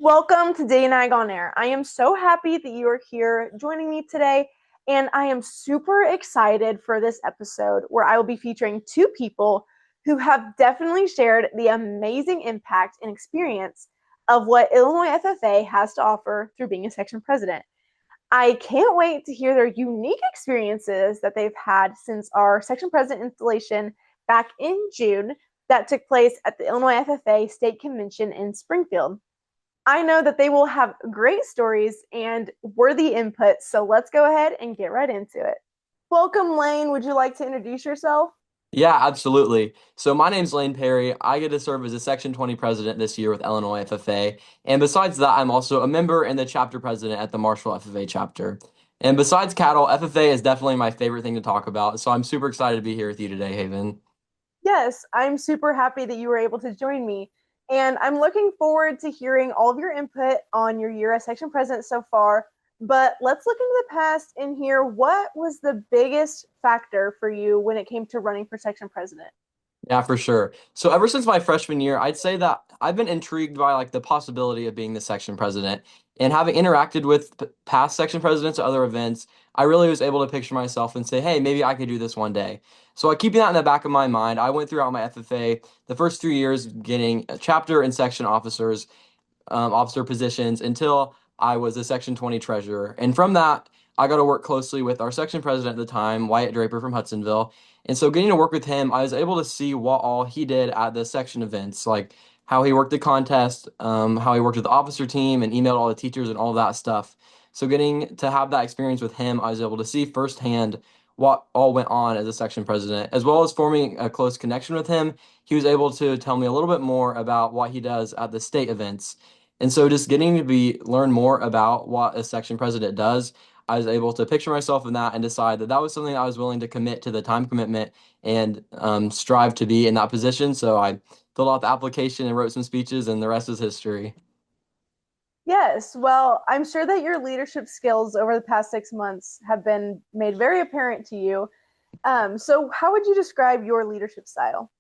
Welcome to Diggin Ag on Air. I am so happy that you are here joining me today, and I am super excited for this episode where I will be featuring two people who have definitely shared the amazing impact and experience of what Illinois FFA has to offer through being a section president. I can't wait to hear their unique experiences that they've had since our section president installation back in June that took place at the Illinois FFA State Convention in Springfield. I know that they will have great stories and worthy input, so let's go ahead and get right into it. Welcome, Lane. Would you like to introduce yourself? Yeah, absolutely. So my name's Lane Perry. I get to serve as a Section 20 president this year with Illinois FFA. And besides that, I'm also a member and the chapter president at the Marshall FFA chapter. And besides cattle, FFA is definitely my favorite thing to talk about. So I'm super excited to be here with you today, Haven. Yes, I'm super happy that you were able to join me. And I'm looking forward to hearing all of your input on your year as section president so far. But let's look into the past and hear what was the biggest factor for you when it came to running for section president? Yeah, for sure. So ever since my freshman year, I'd say that I've been intrigued by like the possibility of being the section president. And having interacted with past section presidents at other events, I really was able to picture myself and say, hey, maybe I could do this one day. So keeping that in the back of my mind, I went throughout my FFA the first 3 years getting chapter and section officer positions until I was a Section 20 treasurer. And from that, I got to work closely with our section president at the time, Wyatt Draper from Hudsonville. And so getting to work with him, I was able to see what all he did at the section events, like how he worked the contest, how he worked with the officer team and emailed all the teachers and all that stuff. So getting to have that experience with him, I was able to see firsthand what all went on as a section president, as well as forming a close connection with him. He was able to tell me a little bit more about what he does at the state events. And so just getting to learn more about what a section president does, I was able to picture myself in that and decide that that was something I was willing to commit to the time commitment and strive to be in that position. So I filled out the application and wrote some speeches, and the rest is history. Yes, well, I'm sure that your leadership skills over the past 6 months have been made very apparent to you. So, how would you describe your leadership style?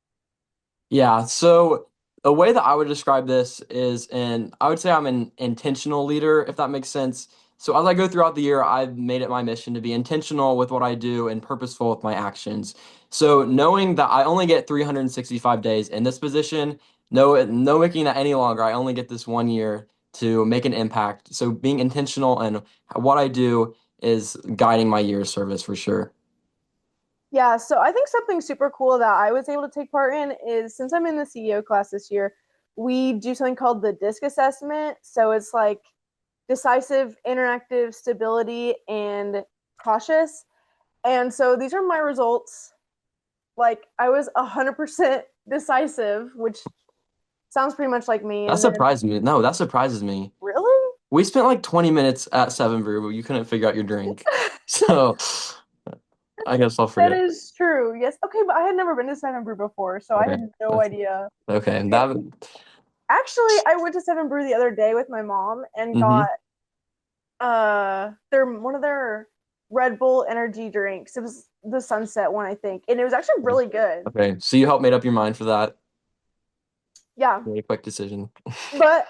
Yeah, so a way that I would describe this is I would say I'm an intentional leader, if that makes sense. So as I go throughout the year, I've made it my mission to be intentional with what I do and purposeful with my actions. So knowing that I only get 365 days in this position, no making that any longer. I only get this one year to make an impact. So being intentional and what I do is guiding my year's service for sure. Yeah, so I think something super cool that I was able to take part in is since I'm in the CEO class this year, we do something called the DISC assessment. So it's like decisive, interactive, stability, and cautious. And so these are my results. Like I was 100% decisive, which sounds pretty much like me. That And then, surprised me. No, that surprises me. really? We spent like 20 minutes at Seven Brew, but you couldn't figure out your drink. So I guess I'll That forget. is true. Yes. Okay, but I had never been to Seven Brew before, so I Okay. had no idea. Okay. Okay. That Actually, I went to Seven Brew the other day with my mom and got hmm their one of their Red Bull energy drinks. It was the Sunset one, I think, and it was actually really good. Okay. So you helped made up your mind for that. Yeah, Really quick decision. but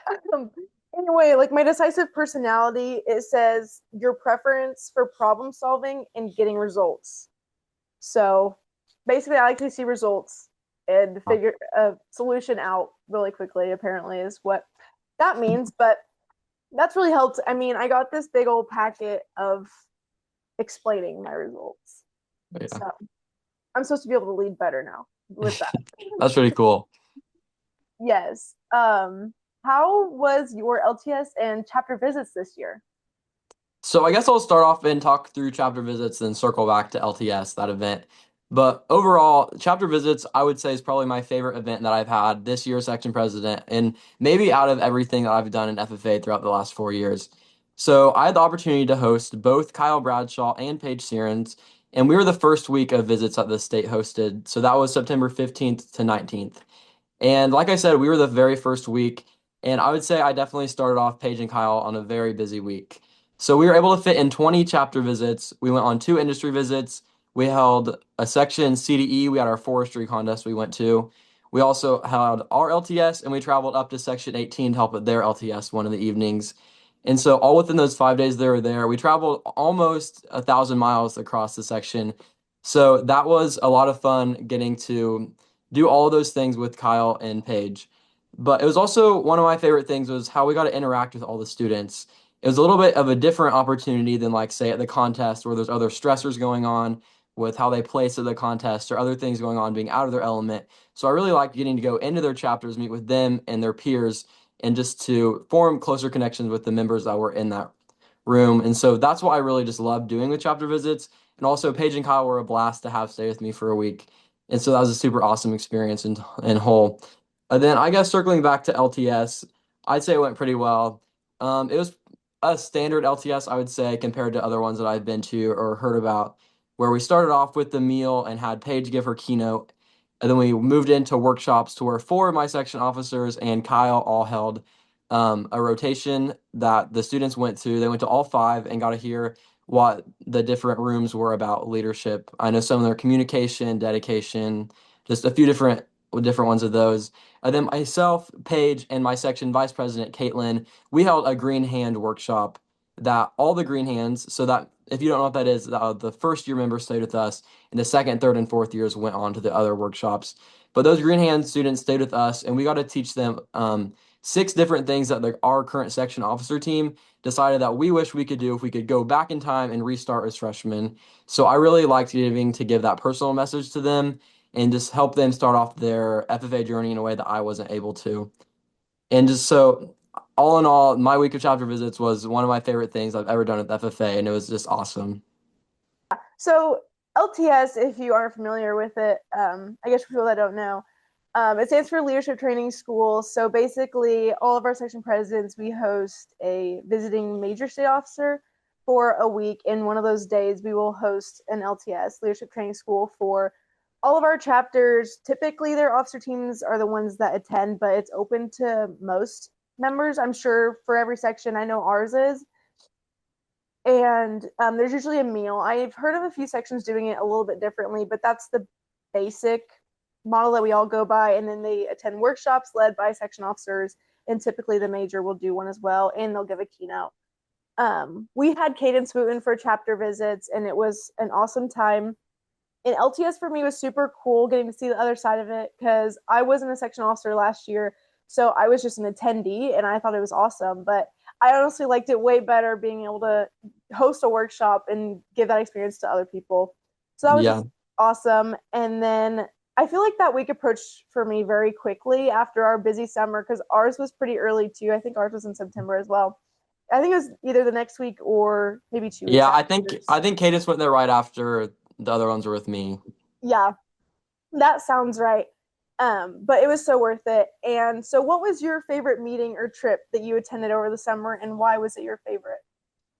anyway, like my decisive personality, it says your preference for problem solving and getting results. So basically, I like to see results and Oh, figure a solution out really quickly. Apparently, is what that means, but that's really helped. I mean, I got this big old packet of explaining my results. yeah. So I'm supposed to be able to lead better now with that. That's pretty cool. Yes. How was your LTS and chapter visits this year? So I guess I'll start off and talk through chapter visits, then circle back to LTS, that event. But overall, chapter visits, I would say, is probably my favorite event that I've had this year as section president, and maybe out of everything that I've done in FFA throughout the last 4 years. So I had the opportunity to host both Kyle Bradshaw and Paige Sierens, and we were the first week of visits that the state hosted. So that was September 15th to 19th. And like I said, we were the very first week, and I would say I definitely started off Paige and Kyle on a very busy week. So we were able to fit in 20 chapter visits. We went on 2 industry visits. We held a section CDE. We had our forestry contest we went to. We also had our LTS and we traveled up to Section 18 to help with their LTS one of the evenings. And so all within those 5 days they were there, we traveled almost 1,000 miles across the section. So that was a lot of fun getting to do all of those things with Kyle and Paige. But it was also one of my favorite things was how we got to interact with all the students. It was a little bit of a different opportunity than like say at the contest where there's other stressors going on with how they place at the contest or other things going on being out of their element. So I really liked getting to go into their chapters, meet with them and their peers, and just to form closer connections with the members that were in that room. And so that's what I really just loved doing with chapter visits. And also, Paige and Kyle were a blast to have stay with me for a week. And so that was a super awesome experience in whole. And then I guess circling back to LTS, I'd say it went pretty well. It was a standard LTS, I would say, compared to other ones that I've been to or heard about, where we started off with the meal and had Paige give her keynote. And then we moved into workshops to where four of my section officers and Kyle all held a rotation that the students went to. They went to all five and got to hear what the different rooms were about leadership. I know some of their communication, dedication, just a few different ones of those. And then myself, Paige, and my section vice president, Caitlin, we held a green hand workshop that all the green hands, so that if you don't know what that is, the first year members stayed with us, and the second, third, and fourth years went on to the other workshops. But those green hand students stayed with us, and we got to teach them six different things that our current section officer team decided that we wish we could do if we could go back in time and restart as freshmen. So I really liked getting to give that personal message to them and just help them start off their FFA journey in a way that I wasn't able to. And just so, all in all, my week of chapter visits was one of my favorite things I've ever done with FFA, and it was just awesome. So LTS, if you aren't familiar with it, I guess for people that don't know, it stands for Leadership Training School. So basically, all of our section presidents, we host a visiting major state officer for a week. And one of those days, we will host an LTS, Leadership Training School, for all of our chapters. Typically, their officer teams are the ones that attend, but it's open to most members. I'm sure for every section, I know ours is. And there's usually a meal. I've heard of a few sections doing it a little bit differently, but that's the basic model that we all go by. And then they attend workshops led by section officers, and typically the major will do one as well, and they'll give a keynote. We had Cadence Wooten for chapter visits, and it was an awesome time. And LTS for me was super cool getting to see the other side of it because I wasn't a section officer last year, so I was just an attendee, and I thought it was awesome. But I honestly liked it way better being able to host a workshop and give that experience to other people. So that was Yeah. just awesome. And then I feel like that week approached for me very quickly after our busy summer because ours was pretty early too. I think ours was in September as well. I think it was either the next week or maybe 2 weeks Yeah, I think after. I think Cadence went there right after the other ones were with me. Yeah, that sounds right. But it was so worth it. And so, what was your favorite meeting or trip that you attended over the summer, and why was it your favorite?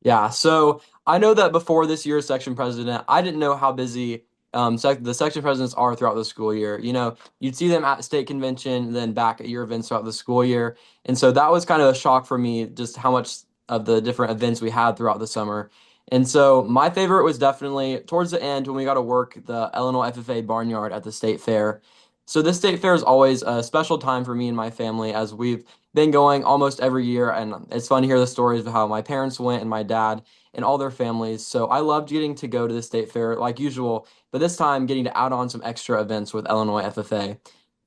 Yeah, so I know that before this year's section president, I didn't know how busy the section presidents are throughout the school year. You know, you'd see them at state convention, then back at your events throughout the school year. And so that was kind of a shock for me, just how much of the different events we had throughout the summer. And so my favorite was definitely towards the end when we got to work the Illinois FFA barnyard at the state fair. So this state fair is always a special time for me and my family as we've been going almost every year, and it's fun to hear the stories of how my parents went and my dad and all their families. So I loved getting to go to the state fair like usual, but this time getting to add on some extra events with Illinois FFA.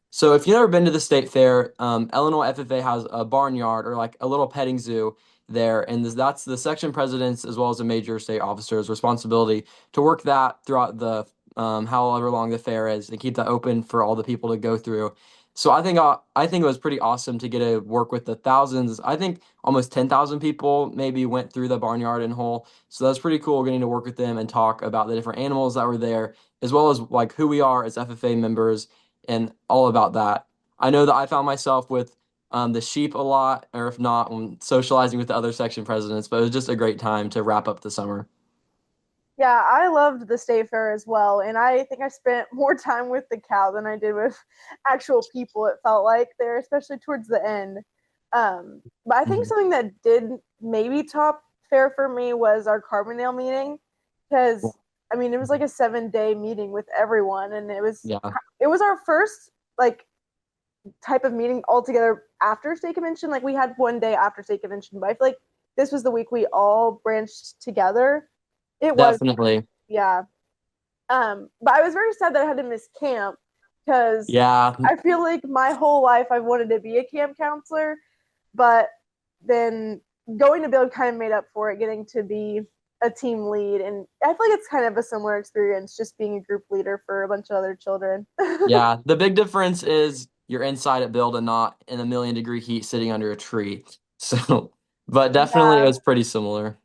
So if you've never been to the state fair, Illinois FFA has a barnyard or like a little petting zoo there, and that's the section presidents as well as the major state officers' responsibility to work that throughout the however long the fair is and keep that open for all the people to go through. So I think it was pretty awesome to get to work with the thousands. I think almost 10,000 people maybe went through the barnyard and whole. So that's pretty cool getting to work with them and talk about the different animals that were there, as well as like who we are as FFA members and all about that. I know that I found myself with the sheep a lot, or if not, when socializing with the other section presidents, but it was just a great time to wrap up the summer. Yeah, I loved the state fair as well, and I think I spent more time with the cow than I did with actual people. It felt like there, especially towards the end. But I think Mhm. something that did maybe top fair for me was our Carbondale meeting, because I mean it was like a 7-day meeting with everyone, and Yeah. it was our first like type of meeting all together after state convention. Like we had one day after state convention, but I feel like this was the week we all branched together. It was, Definitely. yeah. But I was very sad that I had to miss camp because Yeah. I feel like my whole life I wanted to be a camp counselor, but then going to Build kind of made up for it, getting to be a team lead, and I feel like it's kind of a similar experience just being a group leader for a bunch of other children. Yeah. The big difference is you're inside at build and not in a million degree heat sitting under a tree. So, but definitely it Yeah. was pretty similar.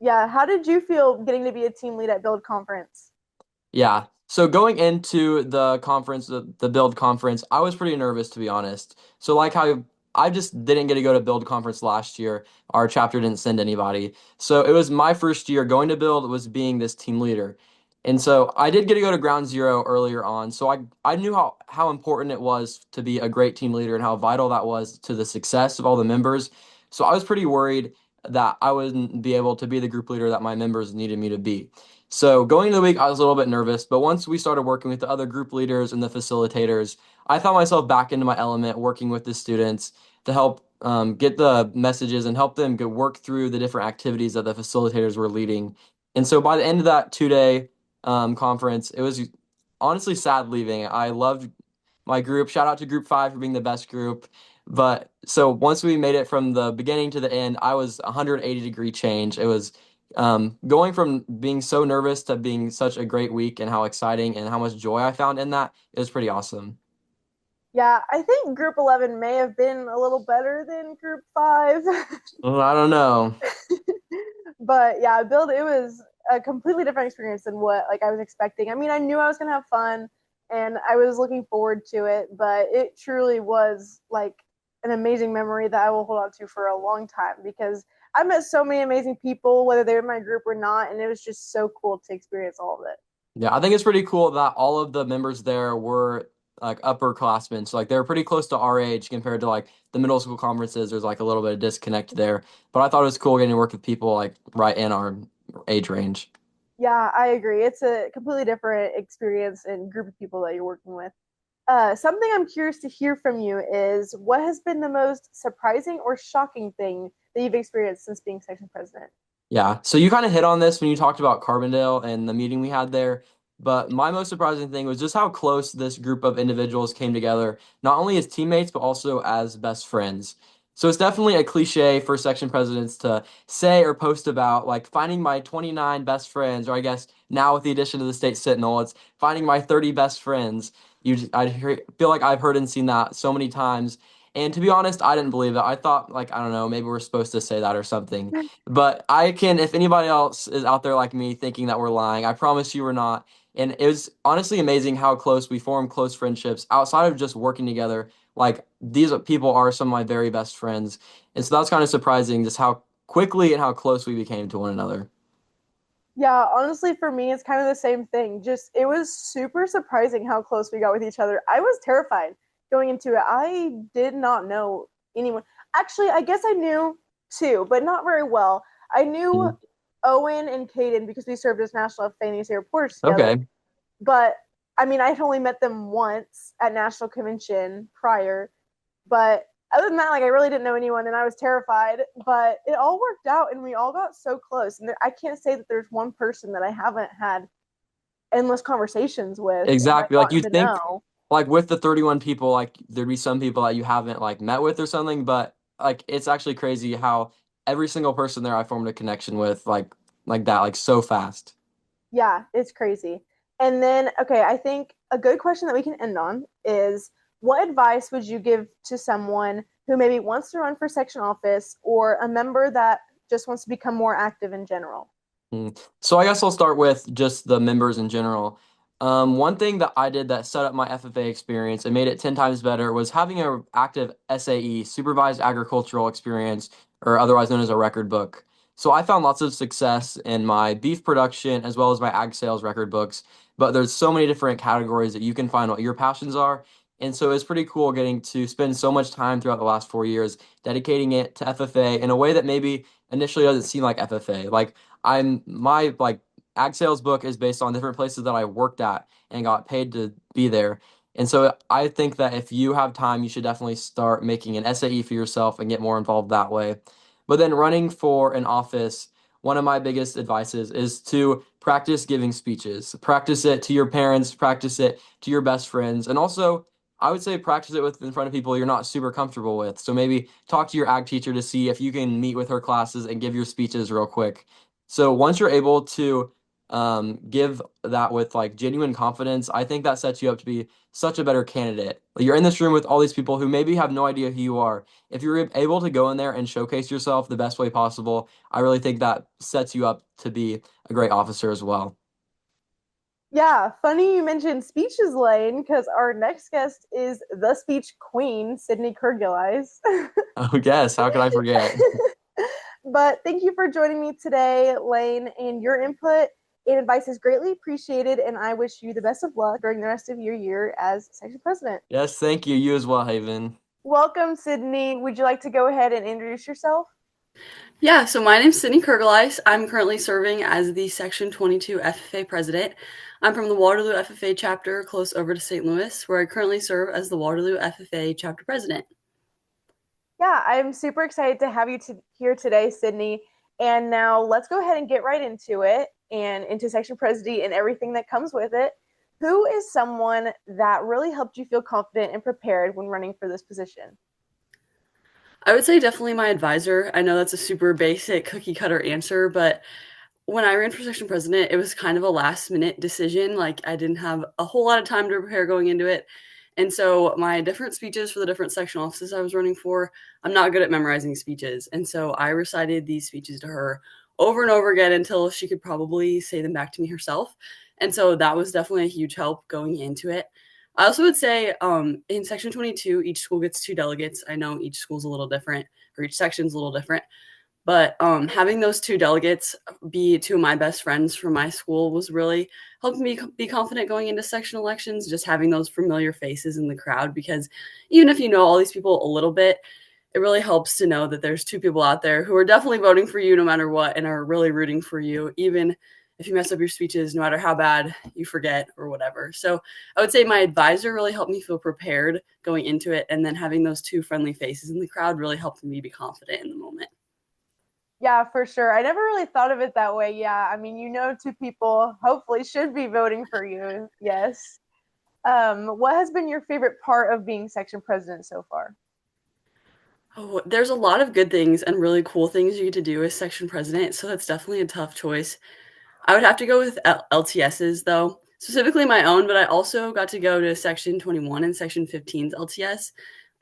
Yeah. How did you feel getting to be a team lead at Build Conference? Yeah. So going into the conference, the Build conference, I was pretty nervous to be honest. So like how I just didn't get to go to Build conference last year. Our chapter didn't send anybody. So it was my first year going to Build was being this team leader. And so I did get to go to Ground Zero earlier on. So I knew how important it was to be a great team leader and how vital that was to the success of all the members. So I was pretty worried that I wouldn't be able to be the group leader that my members needed me to be. So going into the week, I was a little bit nervous, but once we started working with the other group leaders and the facilitators, I found myself back into my element, working with the students to help get the messages and help them work through the different activities that the facilitators were leading. And so by the end of that 2 day conference, it was honestly sad leaving. I loved my group. Shout out to Group 5 for being the best group. But so once we made it from the beginning to the end, I was 180-degree change. It was going from being so nervous to being such a great week and how exciting and how much joy I found in that. It was pretty awesome. Yeah, I think Group 11 may have been a little better than Group 5. Well, I don't know. But yeah, Build, it was a completely different experience than what like I was expecting. I mean, I knew I was gonna have fun and I was looking forward to it, but it truly was like an amazing memory that I will hold on to for a long time because I met so many amazing people, whether they were in my group or not, and it was just so cool to experience all of it. Yeah, I think it's pretty cool that all of the members there were like upperclassmen. So like they were pretty close to our age compared to like the middle school conferences. There's like a little bit of disconnect there. But I thought it was cool getting to work with people like right in our age range. Yeah, I agree. It's a completely different experience and group of people that you're working with. Something I'm curious to hear from you is what has been the most surprising or shocking thing that you've experienced since being section president? Yeah. So you kind of hit on this when you talked about Carbondale and the meeting we had there. But my most surprising thing was just how close this group of individuals came together, not only as teammates, but also as best friends. So it's definitely a cliche for section presidents to say or post about, like finding my 29 best friends, or I guess now with the addition of the State Sentinel, it's finding my 30 best friends. Feel like I've heard and seen that so many times. And to be honest, I didn't believe it. I thought, like, I don't know, maybe we're supposed to say that or something. But I can, if anybody else is out there like me thinking that we're lying, I promise you we're not. And it was honestly amazing how close we formed close friendships outside of just working together. Like these people are some of my very best friends. And so that's kind of surprising just how quickly and how close we became to one another. Yeah, honestly, for me, it's kind of the same thing. Just it was super surprising how close we got with each other. I was terrified going into it. I did not know anyone. Actually, I guess I knew two, but not very well. I knew Mhm. Owen and Caden because we served as National Affinity reporters together. Okay. But I mean, I'd only met them once at National Convention prior. But other than that, like I really didn't know anyone, and I was terrified. But it all worked out, and we all got so close. And I can't say that there's one person that I haven't had endless conversations with and like Exactly. Like gotten you'd to think know. like with the 31 people, like there'd be some people that you haven't like met with or something, but like it's actually crazy how every single person there I formed a connection with like that, like so fast. Yeah, it's crazy. And then, okay, I think a good question that we can end on is what advice would you give to someone who maybe wants to run for section office or a member that just wants to become more active in general? So I guess I'll start with just the members in general. One thing that I did that set up my FFA experience and made it 10 times better was having an active SAE, supervised agricultural experience, or otherwise known as a record book. So I found lots of success in my beef production as well as my ag sales record books, but there's so many different categories that you can find what your passions are. And so it's pretty cool getting to spend so much time throughout the last 4 years dedicating it to FFA in a way that maybe initially doesn't seem like FFA. Like I'm my like ag sales book is based on different places that I worked at and got paid to be there. And so I think that if you have time, you should definitely start making an SAE for yourself and get more involved that way. But then running for an office, one of my biggest advices is to practice giving speeches. Practice it to your parents, practice it to your best friends, and also I would say practice it with in front of people you're not super comfortable with. So maybe talk to your ag teacher to see if you can meet with her classes and give your speeches real quick. So once you're able to give that with like genuine confidence, I think that sets you up to be such a better candidate. Like, you're in this room with all these people who maybe have no idea who you are. If you're able to go in there and showcase yourself the best way possible, I really think that sets you up to be a great officer as well. Yeah, funny you mentioned speeches, Lane, because our next guest is the speech queen, Sydney Kurgulais. Oh, yes. How could I forget? But thank you for joining me today, Lane, and your input and advice is greatly appreciated. And I wish you the best of luck during the rest of your year as section president. Yes, thank you. You as well, Haven. Welcome, Sydney. Would you like to go ahead and introduce yourself? Yeah, so my name's Sydney Kurgulais. I'm currently serving as the Section 22 FFA president. I'm from the Waterloo FFA chapter close over to St. Louis, where I currently serve as the Waterloo FFA chapter president. Yeah, I'm super excited to have you here today, Sydney. And now let's go ahead and get right into it and into section presidency and everything that comes with it. Who is someone that really helped you feel confident and prepared when running for this position? I would say definitely my advisor. I know that's a super basic cookie cutter answer, but when I ran for section president, it was kind of a last minute decision. Like, I didn't have a whole lot of time to prepare going into it. And so my different speeches for the different section offices I was running for, I'm not good at memorizing speeches. And so I recited these speeches to her over and over again until she could probably say them back to me herself. And so that was definitely a huge help going into it. I also would say in section 22, each school gets two delegates. I know each school's a little different, or each section's a little different. But having those two delegates be two of my best friends from my school was really helping me be confident going into section elections, just having those familiar faces in the crowd. Because even if you know all these people a little bit, it really helps to know that there's two people out there who are definitely voting for you no matter what and are really rooting for you, even if you mess up your speeches, no matter how bad you forget or whatever. So I would say my advisor really helped me feel prepared going into it. And then having those two friendly faces in the crowd really helped me be confident in the moment. Yeah, for sure. I never really thought of it that way. Yeah, I mean, two people hopefully should be voting for you. Yes. What has been your favorite part of being section president so far? Oh, there's a lot of good things and really cool things you get to do as section president, so that's definitely a tough choice. I would have to go with LTSs though, specifically my own, but I also got to go to Section 21 and Section 15's LTS.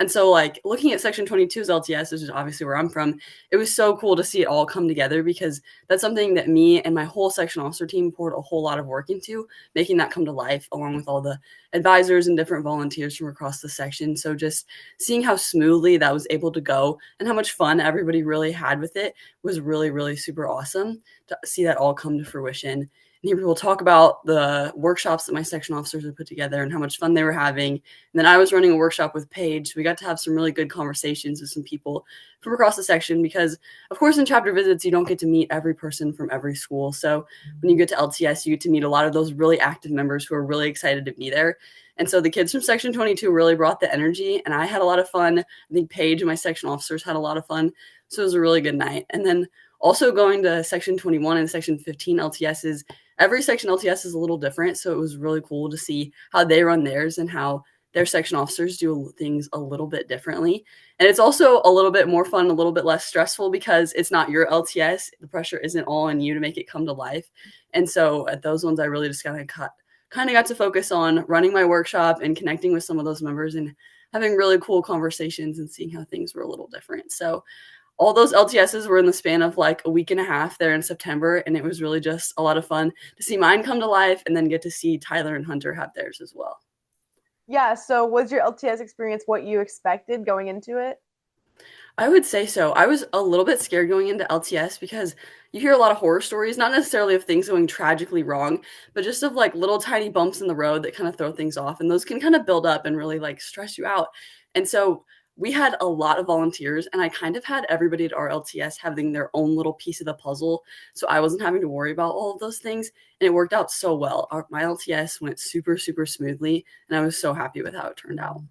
And so, like, looking at Section 22's LTS, which is obviously where I'm from, it was so cool to see it all come together because that's something that me and my whole section officer team poured a whole lot of work into, making that come to life, along with all the advisors and different volunteers from across the section. So, just seeing how smoothly that was able to go and how much fun everybody really had with it was really, really super awesome to see that all come to fruition and hear people talk about the workshops that my section officers had put together and how much fun they were having. And then I was running a workshop with Paige. So we got to have some really good conversations with some people from across the section because, of course, in chapter visits, you don't get to meet every person from every school. So when you get to LTS, you get to meet a lot of those really active members who are really excited to be there. And so the kids from Section 22 really brought the energy, and I had a lot of fun. I think Paige and my section officers had a lot of fun. So it was a really good night. And then also going to Section 21 and Section 15 LTSs, every section LTS is a little different. So it was really cool to see how they run theirs and how their section officers do things a little bit differently. And it's also a little bit more fun, a little bit less stressful because it's not your LTS. The pressure isn't all on you to make it come to life. And so at those ones, I really just kind of got to focus on running my workshop and connecting with some of those members and having really cool conversations and seeing how things were a little different. So all those LTSs were in the span of like a week and a half there in September. And it was really just a lot of fun to see mine come to life and then get to see Tyler and Hunter have theirs as well. Yeah, so was your LTS experience what you expected going into it? I would say so. I was a little bit scared going into LTS because you hear a lot of horror stories, not necessarily of things going tragically wrong, but just of like little tiny bumps in the road that kind of throw things off. And those can kind of build up and really like stress you out. And so we had a lot of volunteers, and I kind of had everybody at our LTS having their own little piece of the puzzle. So I wasn't having to worry about all of those things. And it worked out so well. My LTS went super, super smoothly, and I was so happy with how it turned out.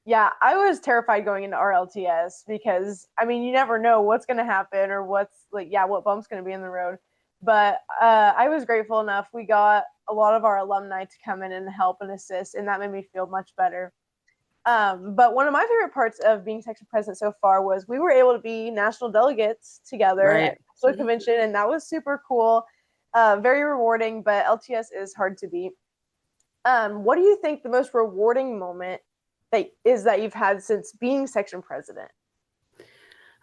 Yeah, I was terrified going into RLTS because I mean, you never know what's going to happen or what's like, yeah, what bump's going to be in the road. But I was grateful enough. We got a lot of our alumni to come in and help and assist, and that made me feel much better. But one of my favorite parts of being section president so far was we were able to be national delegates together Right. at the convention, and that was super cool, very rewarding. But LTS is hard to beat. What do you think the most rewarding moment that you've had since being section president?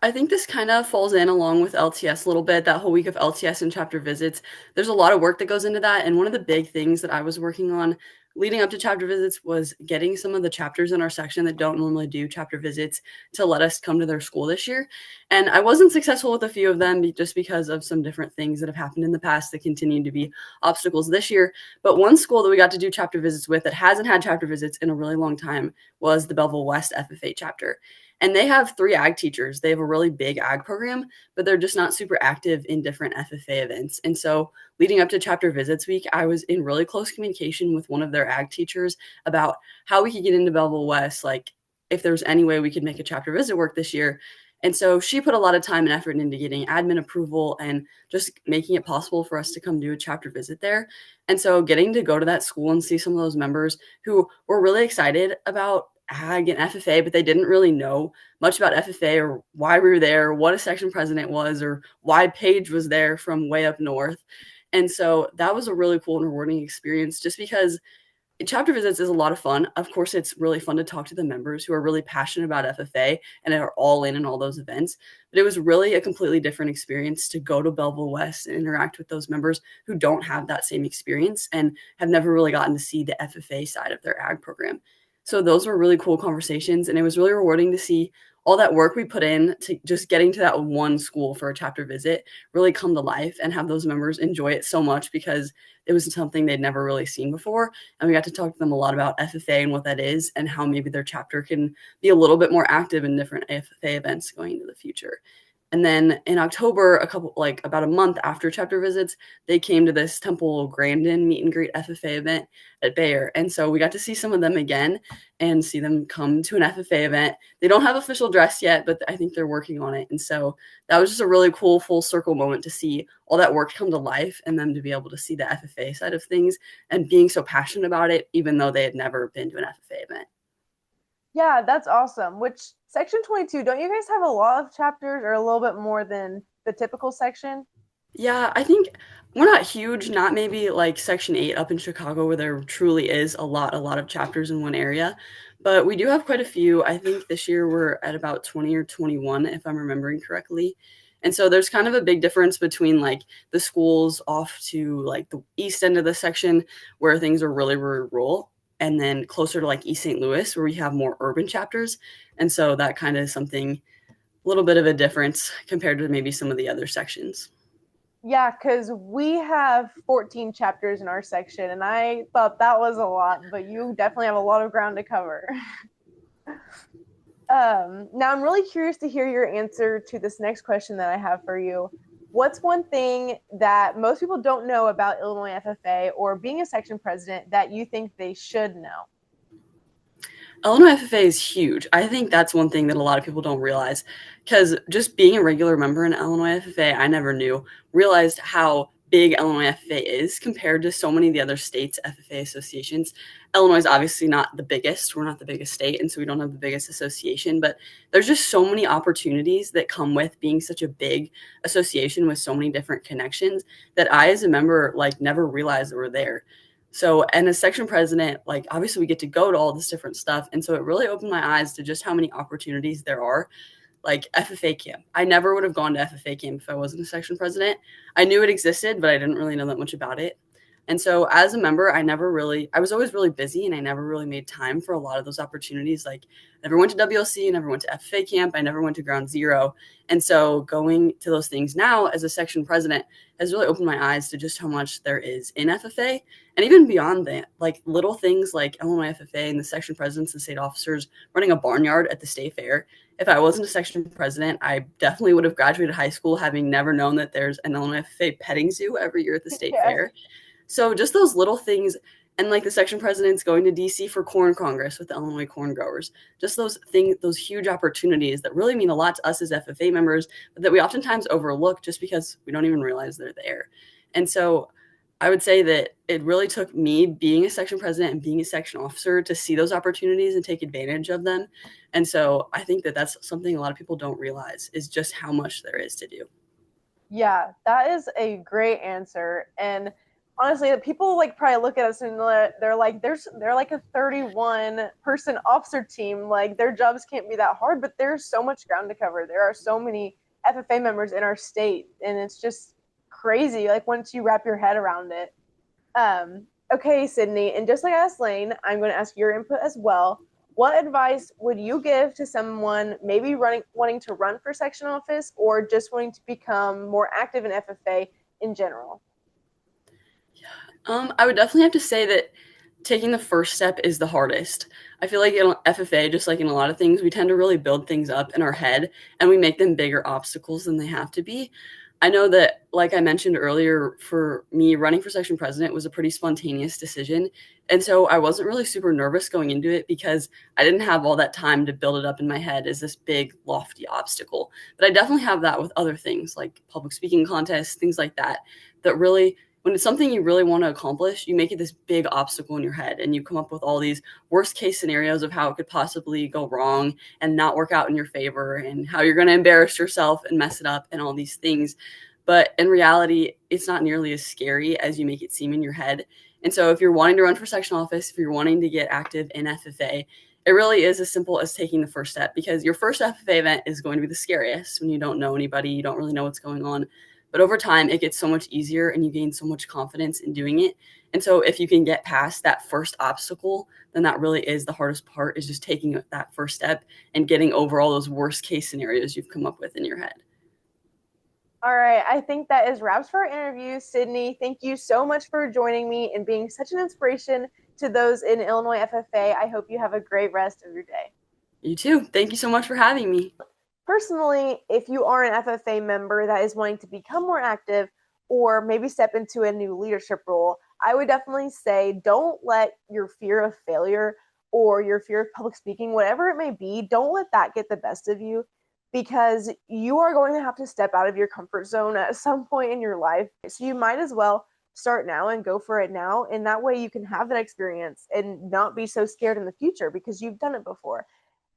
I think this kind of falls in along with LTS a little bit, that whole week of LTS and chapter visits. There's a lot of work that goes into that. And one of the big things that I was working on leading up to chapter visits was getting some of the chapters in our section that don't normally do chapter visits to let us come to their school this year. And I wasn't successful with a few of them just because of some different things that have happened in the past that continue to be obstacles this year. But one school that we got to do chapter visits with that hasn't had chapter visits in a really long time was the Belleville West FFA chapter. And they have 3 ag teachers. They have a really big ag program, but they're just not super active in different FFA events. And so leading up to chapter visits week, I was in really close communication with one of their ag teachers about how we could get into Belleville West, like if there's any way we could make a chapter visit work this year. And so she put a lot of time and effort into getting admin approval and just making it possible for us to come do a chapter visit there. And so getting to go to that school and see some of those members who were really excited about ag and FFA, but they didn't really know much about FFA or why we were there, or what a section president was, or why Paige was there from way up north. And so that was a really cool and rewarding experience just because chapter visits is a lot of fun. Of course, it's really fun to talk to the members who are really passionate about FFA and are all in all those events. But it was really a completely different experience to go to Belleville West and interact with those members who don't have that same experience and have never really gotten to see the FFA side of their ag program. So those were really cool conversations, and it was really rewarding to see all that work we put in to just getting to that one school for a chapter visit really come to life and have those members enjoy it so much because it was something they'd never really seen before. And we got to talk to them a lot about FFA and what that is and how maybe their chapter can be a little bit more active in different FFA events going into the future. And then in October, about a month after chapter visits, they came to this Temple Grandin meet and greet FFA event at Bayer. And so we got to see some of them again and see them come to an FFA event. They don't have official dress yet, but I think they're working on it. And so that was just a really cool full circle moment to see all that work come to life and them to be able to see the FFA side of things and being so passionate about it, even though they had never been to an FFA event. Yeah, that's awesome. Which section 22, don't you guys have a lot of chapters or a little bit more than the typical section? Yeah, I think we're not huge, not maybe like Section 8 up in Chicago where there truly is a lot of chapters in one area, but we do have quite a few. I think this year we're at about 20 or 21, if I'm remembering correctly. And so there's kind of a big difference between like the schools off to like the east end of the section where things are really, really rural, and then closer to like East St. Louis where we have more urban chapters. And so that kind of is something, a little bit of a difference compared to maybe some of the other sections. Yeah, because we have 14 chapters in our section, and I thought that was a lot, but you definitely have a lot of ground to cover. Now, I'm really curious to hear your answer to this next question that I have for you. What's one thing that most people don't know about Illinois FFA or being a section president that you think they should know? Illinois FFA is huge. I think that's one thing that a lot of people don't realize because just being a regular member in Illinois FFA, I never realized how big Illinois FFA is compared to so many of the other states' FFA associations. Illinois is obviously not the biggest. We're not the biggest state, and so we don't have the biggest association, but there's just so many opportunities that come with being such a big association with so many different connections that I, as a member, like never realized that were there. So, and as section president, like obviously we get to go to all this different stuff. And so it really opened my eyes to just how many opportunities there are. Like FFA camp. I never would have gone to FFA camp if I wasn't a section president. I knew it existed, but I didn't really know that much about it. And so as a member, I was always really busy and I never really made time for a lot of those opportunities. Like I never went to WLC, I never went to FFA camp, I never went to Ground Zero. And so going to those things now as a section president has really opened my eyes to just how much there is in FFA. And even beyond that, like little things like Illinois FFA and the section presidents and state officers running a barnyard at the state fair. If I wasn't a section president, I definitely would have graduated high school having never known that there's an Illinois FFA petting zoo every year at the state fair. So just those little things, and like the section presidents going to DC for corn congress with the Illinois corn growers, just those things, those huge opportunities that really mean a lot to us as FFA members, but that we oftentimes overlook just because we don't even realize they're there. And so I would say that it really took me being a section president and being a section officer to see those opportunities and take advantage of them. And so I think that that's something a lot of people don't realize is just how much there is to do. Yeah, that is a great answer. And honestly, people like probably look at us and they're like, they're like a 31-person officer team. Like their jobs can't be that hard, but there's so much ground to cover. There are so many FFA members in our state, and it's just crazy. Like once you wrap your head around it. Okay, Sydney, and just like I asked Lane, I'm going to ask your input as well. What advice would you give to someone maybe wanting to run for section office or just wanting to become more active in FFA in general? I would definitely have to say that taking the first step is the hardest. I feel like in FFA, just like in a lot of things, we tend to really build things up in our head and we make them bigger obstacles than they have to be. I know that, like I mentioned earlier, for me, running for section president was a pretty spontaneous decision. And so I wasn't really super nervous going into it because I didn't have all that time to build it up in my head as this big, lofty obstacle. But I definitely have that with other things like public speaking contests, things like that, that really, when it's something you really want to accomplish, you make it this big obstacle in your head and you come up with all these worst case scenarios of how it could possibly go wrong and not work out in your favor and how you're going to embarrass yourself and mess it up and all these things. But in reality, it's not nearly as scary as you make it seem in your head. And so if you're wanting to run for section office, if you're wanting to get active in FFA, it really is as simple as taking the first step, because your first FFA event is going to be the scariest when you don't know anybody, you don't really know what's going on. But over time, it gets so much easier and you gain so much confidence in doing it. And so if you can get past that first obstacle, then that really is the hardest part, is just taking that first step and getting over all those worst case scenarios you've come up with in your head. All right, I think that is wraps for our interview. Sydney, thank you so much for joining me and being such an inspiration to those in Illinois FFA. I hope you have a great rest of your day. You too. Thank you so much for having me. Personally, if you are an FFA member that is wanting to become more active or maybe step into a new leadership role, I would definitely say don't let your fear of failure or your fear of public speaking, whatever it may be, don't let that get the best of you, because you are going to have to step out of your comfort zone at some point in your life. So you might as well start now and go for it now. And that way you can have that experience and not be so scared in the future because you've done it before.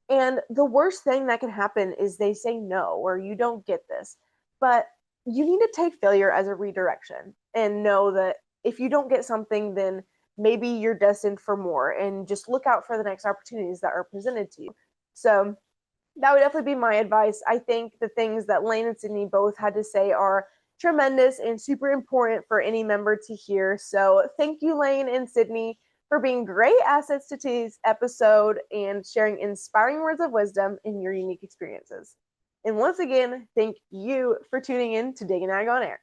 And the worst thing that can happen is they say no, or you don't get this. But you need to take failure as a redirection and know that if you don't get something, then maybe you're destined for more, and just look out for the next opportunities that are presented to you. So that would definitely be my advice. I think the things that Lane and Sydney both had to say are tremendous and super important for any member to hear. So thank you, Lane and Sydney, for being great assets to today's episode and sharing inspiring words of wisdom in your unique experiences. And once again, thank you for tuning in to Diggin Ag on Air.